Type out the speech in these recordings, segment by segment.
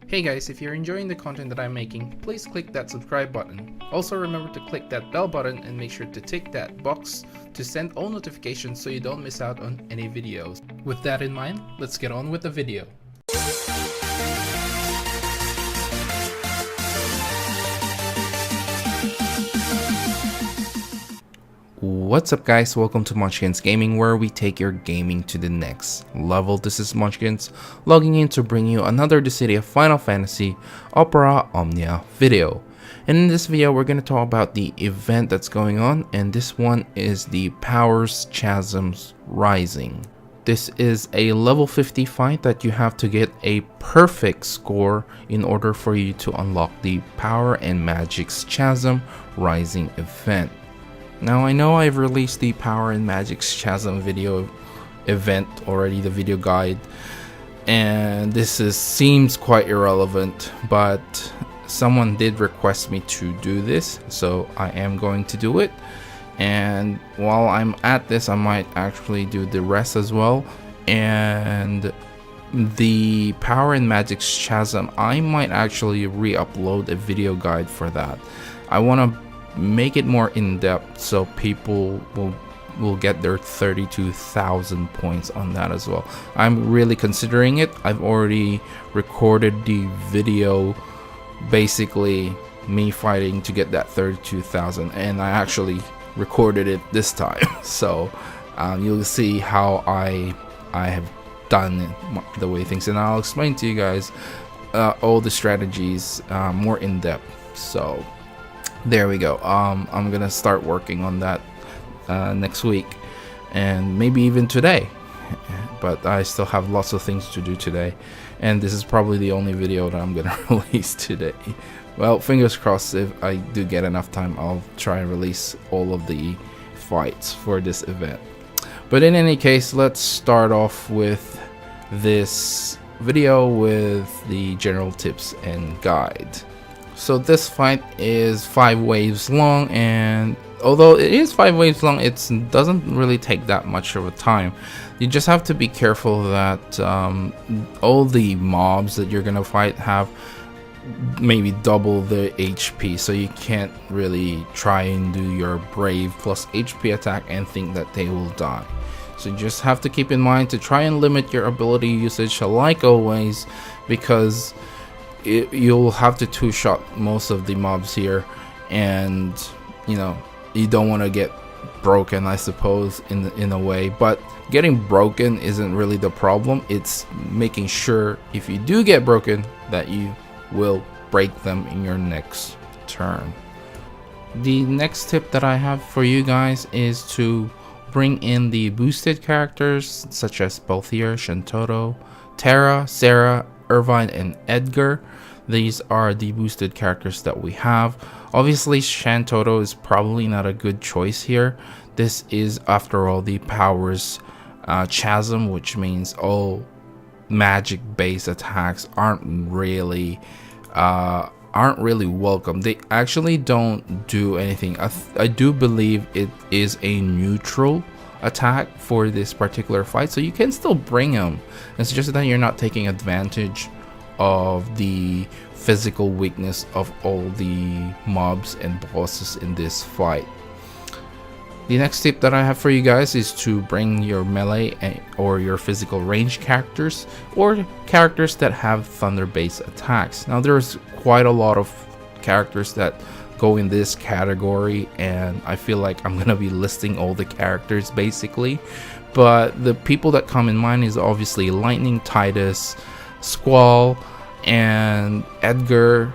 Hey guys, if you're enjoying the content that I'm making, please click that subscribe button. Also remember to click that bell button and make sure to tick that box to send all notifications so you don't miss out on any videos. With that in mind, let's get on with the video. What's up guys, welcome to Munchkins Gaming, where we take your gaming to the next level. This is Munchkins logging in to bring you another Dissidia Final Fantasy Opera Omnia video. And in this video we're going to talk about the event that's going on, and this one is the Powers CHASM's Rising. This is a level 50 fight that you have to get a perfect score in order for you to unlock the Power and Magic's CHASM Rising event. Now I know I've released the Power and Magic's CHASM video event already, the video guide, and seems quite irrelevant, but someone did request me to do this, so I am going to do it. And while I'm at this, I might actually do the rest as well. And the Power and Magic's CHASM, I might actually re-upload a video guide for that. I want to make it more in-depth so people will get their 32,000 points on that as well. I'm really considering it. I've already recorded the video, basically me fighting to get that 32,000, and I actually recorded it this time. So you'll see how I have done it, the way things, and I'll explain to you guys all the strategies more in depth. So there we go. I'm gonna start working on that next week, and maybe even today, but I still have lots of things to do today, and this is probably the only video that I'm gonna release today. Well, fingers crossed, if I do get enough time, I'll try and release all of the fights for this event. But in any case, let's start off with this video with the general tips and guide. So this fight is 5 waves long, and although it is 5 waves long, it doesn't really take that much of a time. You just have to be careful that all the mobs that you're gonna fight have maybe double the HP, so you can't really try and do your brave plus HP attack and think that they will die. So you just have to keep in mind to try and limit your ability usage like always, because you'll have to two-shot most of the mobs here, and you know, you don't want to get broken, I suppose, in a way. But getting broken isn't really the problem. It's making sure if you do get broken that you will break them in your next turn. The next tip that I have for you guys is to bring in the boosted characters such as Balthier, Shantotto, Terra, Sarah, Irvine, and Edgar. These are the boosted characters that we have. Obviously, Shantotto is probably not a good choice here. This is, after all, the Powers CHASM, which means all magic-based attacks aren't really welcome. They actually don't do anything. I do believe it is a neutral attack for this particular fight, so you can still bring them. It's just that you're not taking advantage of the physical weakness of all the mobs and bosses in this fight. The next tip that I have for you guys is to bring your melee or your physical range characters, or characters that have thunder based attacks. Now there's quite a lot of characters that go in this category, and I feel like I'm gonna be listing all the characters basically, but the people that come in mind is obviously Lightning Titus, Squall, and Edgar.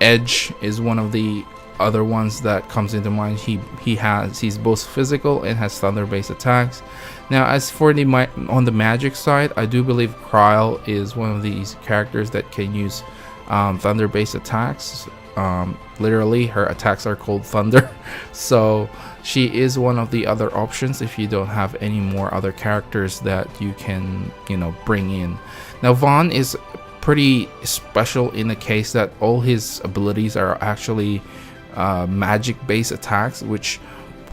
Edge is one of the other ones that comes into mind. He's both physical and has thunder based attacks. Now as for on the magic side, I do believe Kryle is one of these characters that can use thunder based attacks. Literally her attacks are called thunder, so she is one of the other options if you don't have any more other characters that you can, you know, bring in. Now Vaughn is pretty special in the case that all his abilities are actually magic based attacks, which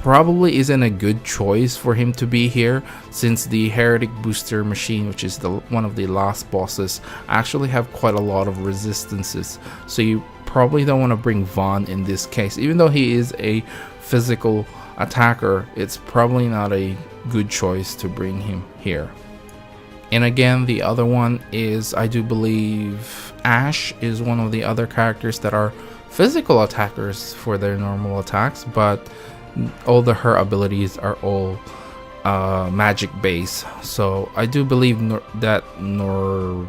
probably isn't a good choice for him to be here, since the Heretic Booster Machine, which is one of the last bosses, actually have quite a lot of resistances. So you probably don't want to bring Vaughn in this case. Even though he is a physical attacker, it's probably not a good choice to bring him here. And again, the other one is, I do believe Ash is one of the other characters that are physical attackers for their normal attacks, but all her abilities are all magic base. So I do believe that North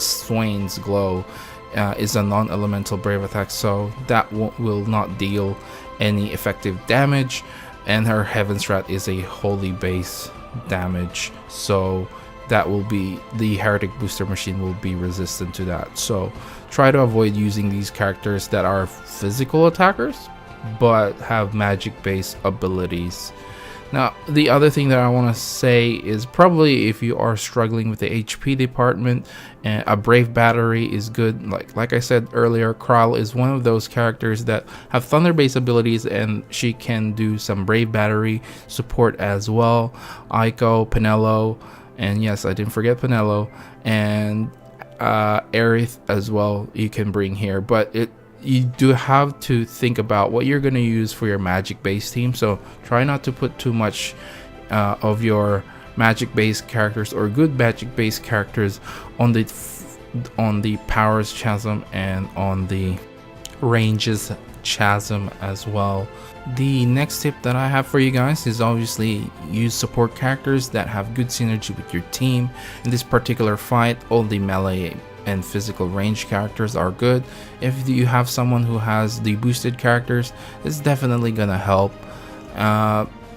Swain's Glow is a non-elemental brave attack, so that will not deal any effective damage, and her Heaven's Wrath is a holy base damage, so that will be, the Heretic Booster Machine will be resistant to that. So try to avoid using these characters that are physical attackers but have magic based abilities. Now, the other thing that I want to say is, probably if you are struggling with the HP department, a Brave Battery is good. Like I said earlier, Kral is one of those characters that have thunder based abilities, and she can do some Brave Battery support as well. Aiko, Penelo, and yes, I didn't forget Penelo, and Aerith as well you can bring here, but you do have to think about what you're going to use for your magic based team. So try not to put too much of your magic based characters or good magic based characters on the powers CHASM and on the ranges CHASM as well. The next tip that I have for you guys is, obviously use support characters that have good synergy with your team. In this particular fight, all the melee and physical range characters are good. If you have someone who has the boosted characters, it's definitely gonna help.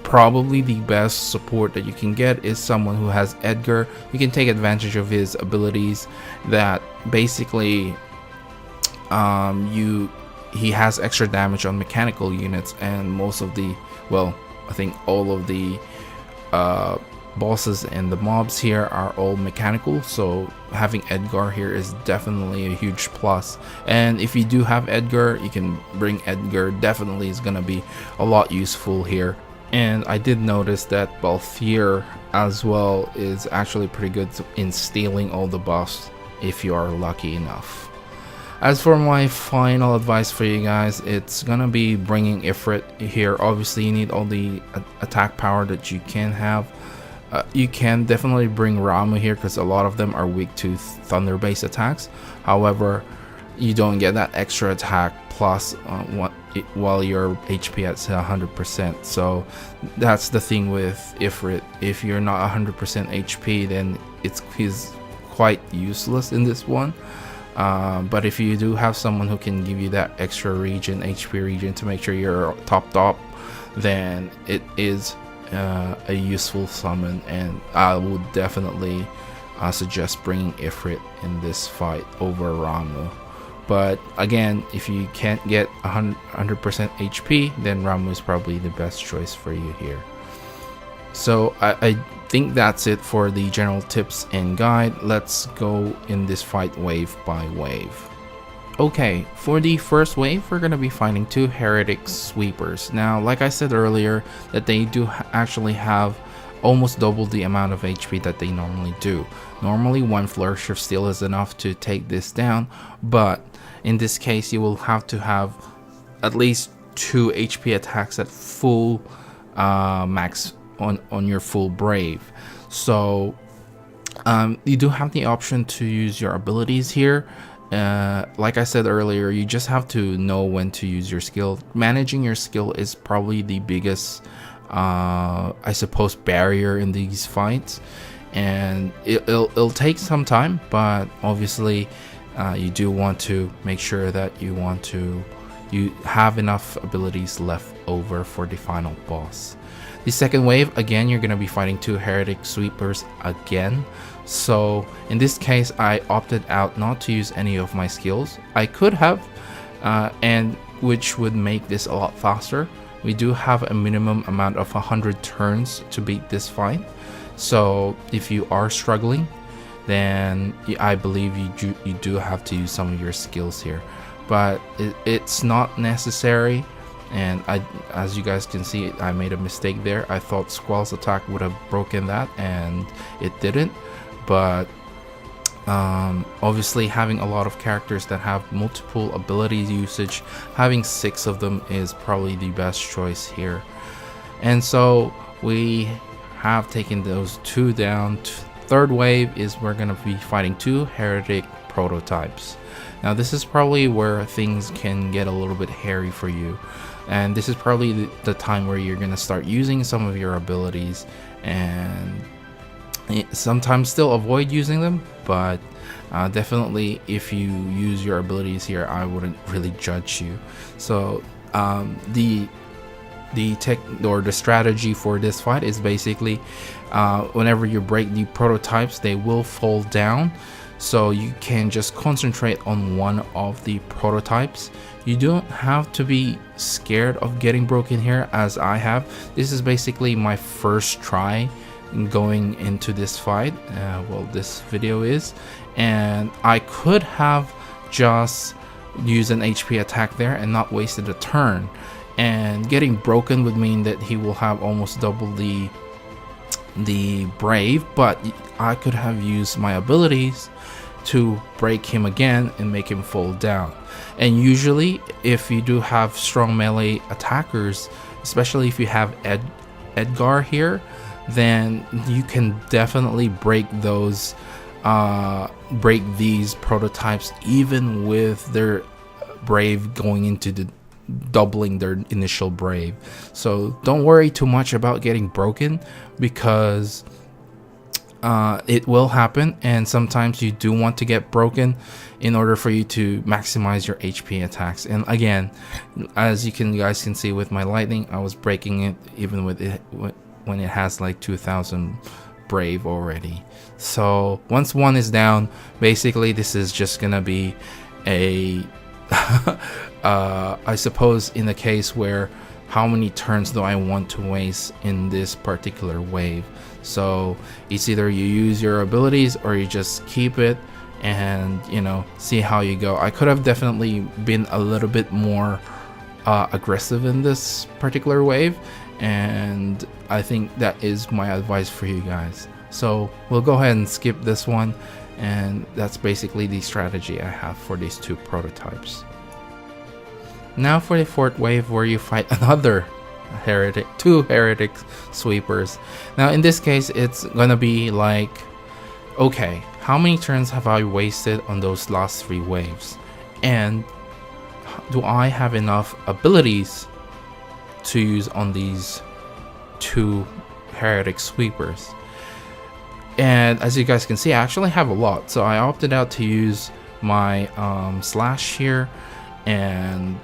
Probably the best support that you can get is someone who has Edgar. You can take advantage of his abilities that basically he has extra damage on mechanical units, and most of the, well, I think all of the bosses and the mobs here are all mechanical, so having Edgar here is definitely a huge plus. And if you do have Edgar, you can bring Edgar. Definitely is gonna be a lot useful here. And I did notice that Balthier as well is actually pretty good in stealing all the buffs if you are lucky enough. As for my final advice for you guys, it's gonna be bringing Ifrit here. Obviously you need all the attack power that you can have. You can definitely bring Ramu here because a lot of them are weak to thunder based attacks. However, you don't get that extra attack plus while your HP at 100%. So that's the thing with Ifrit. If you're not 100% HP, then he's quite useless in this one. But if you do have someone who can give you that extra HP region to make sure you're topped up, then it is a useful summon, and I would definitely suggest bringing Ifrit in this fight over Ramu. But again, if you can't get 100% HP, then Ramu is probably the best choice for you here. So I think that's it for the general tips and guide. Let's go in this fight wave by wave. Okay, for the first wave, we're going to be fighting two Heretic Sweepers. Now, like I said earlier, that they do actually have almost double the amount of HP that they normally do. Normally, one Flourish of Steel is enough to take this down, but in this case, you will have to have at least 2 HP attacks at full max on your full Brave. So, you do have the option to use your abilities here. Like I said earlier, you just have to know when to use your skill. Managing your skill is probably the biggest I suppose barrier in these fights, and it'll take some time, but obviously you do want to make sure that you have enough abilities left over for the final boss. The second wave, again, you're going to be fighting two Heretic Sweepers again. So in this case, I opted out not to use any of my skills. I could have, and which would make this a lot faster. We do have a minimum amount of 100 turns to beat this fight. So if you are struggling, then I believe you do have to use some of your skills here. But it's not necessary and as you guys can see, I made a mistake there. I thought Squall's attack would have broken that, and it didn't. But obviously, having a lot of characters that have multiple abilities usage, having 6 of them is probably the best choice here. And so we have taken those 2 down. Third wave is we're going to be fighting 2 heretic prototypes. Now this is probably where things can get a little bit hairy for you, and this is probably the time where you're going to start using some of your abilities, and sometimes still avoid using them, but definitely if you use your abilities here, I wouldn't really judge you. So the tech or the strategy for this fight is basically whenever you break the prototypes, they will fall down, so you can just concentrate on one of the prototypes. You don't have to be scared of getting broken here, as I have. This is basically my first try going into this fight, well, this video is, and I could have just used an HP attack there and not wasted a turn, and getting broken would mean that he will have almost double the brave, but I could have used my abilities to break him again and make him fall down. And usually if you do have strong melee attackers, especially if you have Edgar here, then you can definitely break those break these prototypes even with their brave going into the doubling their initial brave. So don't worry too much about getting broken, because it will happen, and sometimes you do want to get broken in order for you to maximize your HP attacks. And again, as you guys can see with my lightning, I was breaking it even with it when it has like 2000 brave already. So once one is down, basically this is just gonna be a I suppose in the case where how many turns do I want to waste in this particular wave. So it's either you use your abilities or you just keep it and, you know, see how you go. I could have definitely been a little bit more aggressive in this particular wave, and I think that is my advice for you guys. So we'll go ahead and skip this one, and that's basically the strategy I have for these 2 prototypes. Now for the 4th wave, where you fight another heretic, 2 heretic sweepers. Now in this case, it's gonna be like, okay, how many turns have I wasted on those last 3 waves, and do I have enough abilities to use on these 2 heretic sweepers? And as you guys can see, I actually have a lot, so I opted out to use my slash here, and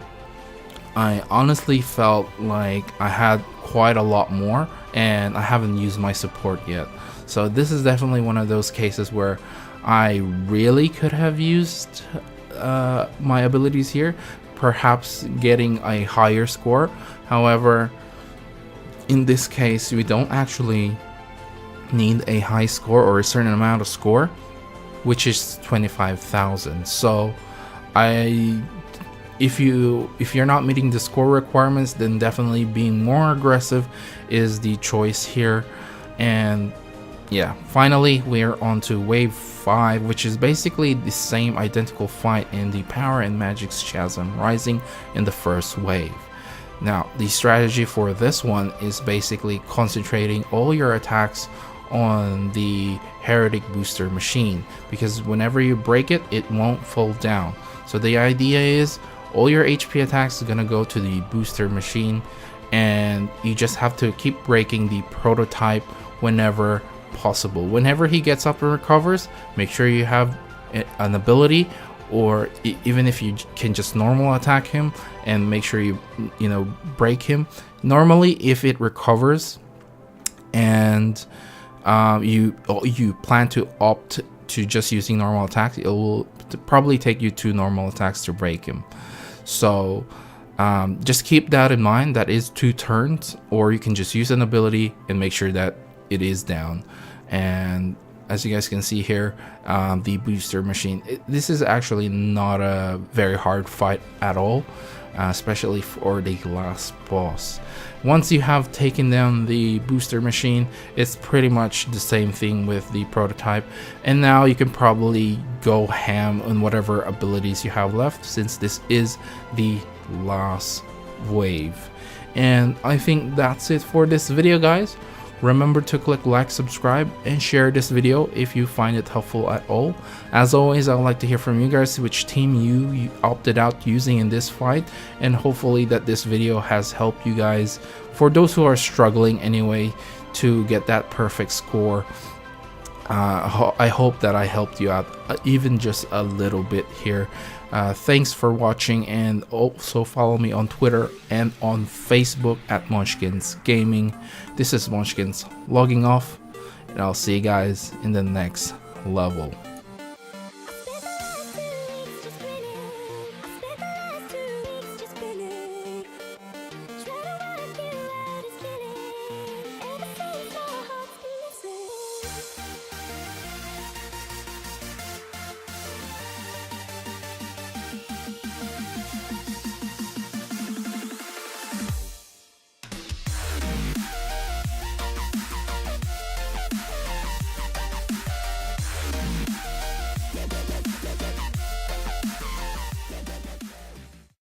I honestly felt like I had quite a lot more, and I haven't used my support yet. So this is definitely one of those cases where I really could have used my abilities here, perhaps getting a higher score. However, in this case, we don't actually need a high score or a certain amount of score, which is 25,000. So if you're not meeting the score requirements, then definitely being more aggressive is the choice here. And yeah, finally we're on to wave 5, which is basically the same identical fight in the Power and Magic's CHASM Rising in the first wave. Now the strategy for this one is basically concentrating all your attacks on the heretic booster machine, because whenever you break it, it won't fall down. So the idea is all your HP attacks are gonna go to the booster machine, and you just have to keep breaking the prototype whenever possible. Whenever he gets up and recovers, make sure you have an ability, or even if you can just normal attack him and make sure you break him. Normally if it recovers and you plan to opt to just using normal attacks, it will probably take you 2 normal attacks to break him. So just keep that in mind. That is 2 turns, or you can just use an ability and make sure that it is down. And as you guys can see here, the booster machine, this is actually not a very hard fight at all. especially for the last boss. Once you have taken down the booster machine, it's pretty much the same thing with the prototype, and now you can probably go ham on whatever abilities you have left, since this is the last wave. And I think that's it for this video, guys. Remember to click like, subscribe, and share this video if you find it helpful at all. As always, I'd like to hear from you guys which team you opted out using in this fight, and hopefully that this video has helped you guys, for those who are struggling anyway, to get that perfect score. I hope that I helped you out even just a little bit here. Thanks for watching, and also follow me on Twitter and on Facebook at Munchkins Gaming. This is Munchkins logging off, and I'll see you guys in the next level.